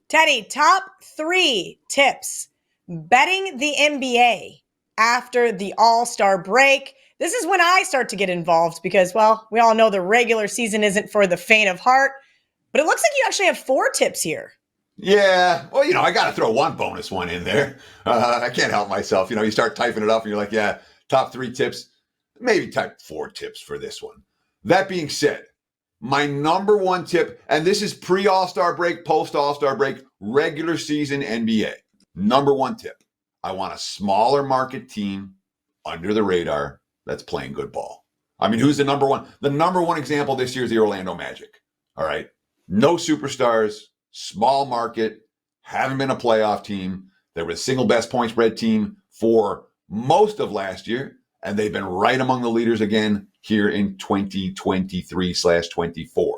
Teddy, top 3 tips betting the NBA after the All-Star break. This is when I start to get involved because, well, we all know the regular season isn't for the faint of heart, but it looks like you actually have 4 tips here. Yeah, well, I got to throw one bonus one in there. I can't help myself. You start typing it up and you're like, yeah, top 3 tips, maybe type 4 tips for this one. That being said, my number one tip, and this is pre-All-Star break, post-All-Star break, regular season NBA. Number one tip, I want a smaller market team under the radar that's playing good ball. I mean, who's the number one? The number one example this year is the Orlando Magic. All right. No superstars, small market, haven't been a playoff team. They were the single best point spread team for most of last year, and they've been right among the leaders again here in 2023/24.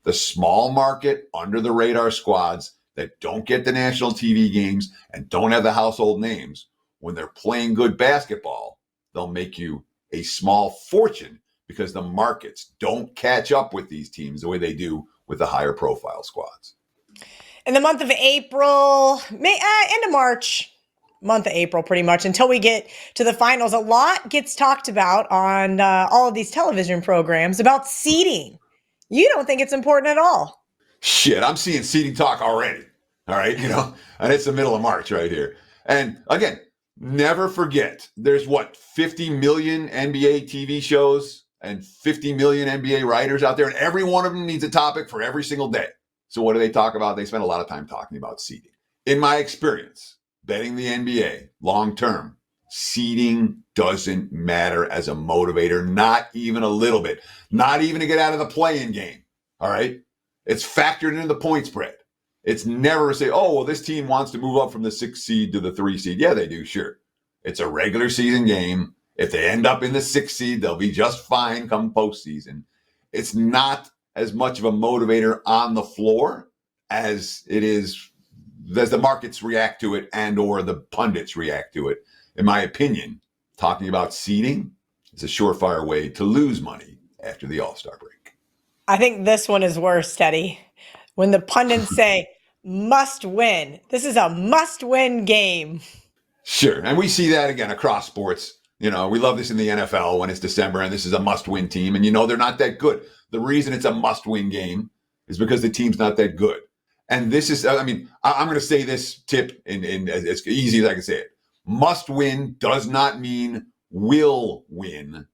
The small market, under the radar squads that don't get the national TV games and don't have the household names, when they're playing good basketball, they'll make you a small fortune because the markets don't catch up with these teams the way they do with the higher profile squads. In the month of April, end of March, month of April, pretty much, until we get to the finals, a lot gets talked about on all of these television programs about seeding. You don't think it's important at all. Shit, I'm seeing seeding talk already. All right, and it's the middle of March right here. And again, never forget, there's 50 million NBA TV shows and 50 million NBA writers out there, and every one of them needs a topic for every single day. So what do they talk about? They spend a lot of time talking about seeding. In my experience, betting the NBA long term, seeding doesn't matter as a motivator, not even a little bit, not even to get out of the play-in game. All right. It's factored into the point spread. It's never say, oh, well, this team wants to move up from the 6 seed to the 3 seed. Yeah, they do. Sure. It's a regular season game. If they end up in the 6 seed, they'll be just fine come postseason. It's not as much of a motivator on the floor as it is as the markets react to it and or the pundits react to it. In my opinion, talking about seeding is a surefire way to lose money after the All-Star break. I think this one is worse, Teddy. When the pundits say must win, this is a must win game. Sure. And we see that again across sports. We love this in the NFL when it's December and this is a must win team. And they're not that good. The reason it's a must win game is because the team's not that good. And this is, I'm going to say this tip in as easy as I can say it. Must win does not mean will win.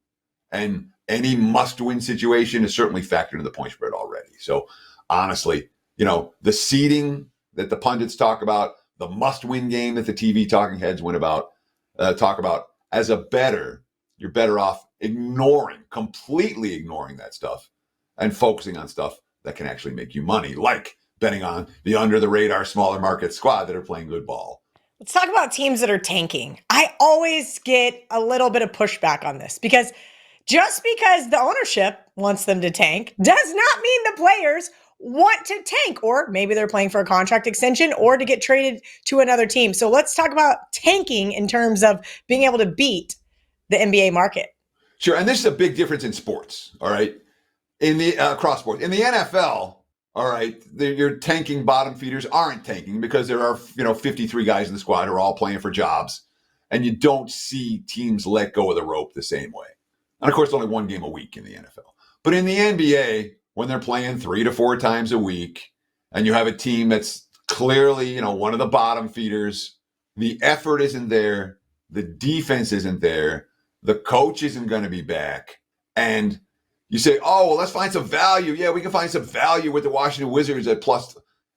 And any must win situation is certainly factored into the point spread already. So honestly, the seeding that the pundits talk about, the must-win game that the TV talking heads talk about, as a bettor, you're better off completely ignoring that stuff and focusing on stuff that can actually make you money, like betting on the under-the-radar smaller market squad that are playing good ball. Let's talk about teams that are tanking. I always get a little bit of pushback on this because just because the ownership wants them to tank does not mean the players want to tank, or maybe they're playing for a contract extension or to get traded to another team. So let's talk about tanking in terms of being able to beat the NBA market. Sure. And this is a big difference in sports. All right. In the cross sports, in the NFL, all right, your tanking bottom feeders aren't tanking because there are, 53 guys in the squad who are all playing for jobs, and you don't see teams let go of the rope the same way. And of course, only one game a week in the NFL. But in the NBA, when they're playing 3 to 4 times a week, and you have a team that's clearly, one of the bottom feeders, the effort isn't there, the defense isn't there, the coach isn't going to be back, and you say, oh, well, let's find some value. Yeah, we can find some value with the Washington Wizards at plus.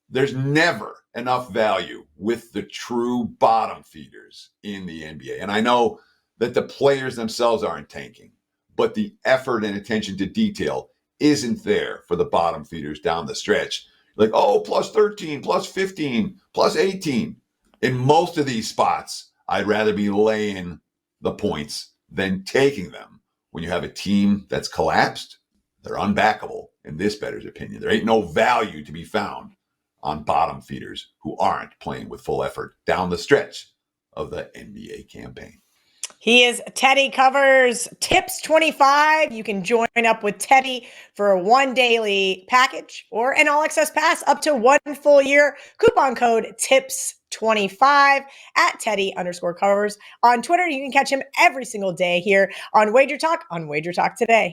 There's never enough value with the true bottom feeders in the NBA. And I know that the players themselves aren't tanking, but the effort and attention to detail isn't there for the bottom feeders down the stretch. Like, oh, plus 13, plus 15, plus 18. In most of these spots, I'd rather be laying the points than taking them. When you have a team that's collapsed, they're unbackable, in this bettor's opinion. There ain't no value to be found on bottom feeders who aren't playing with full effort down the stretch of the NBA campaign. He is Teddy Covers Tips 25. You can join up with Teddy for one daily package or an all access pass up to 1 full year. Coupon code TIPS25 at Teddy_covers. On Twitter, you can catch him every single day here on Wager Talk today.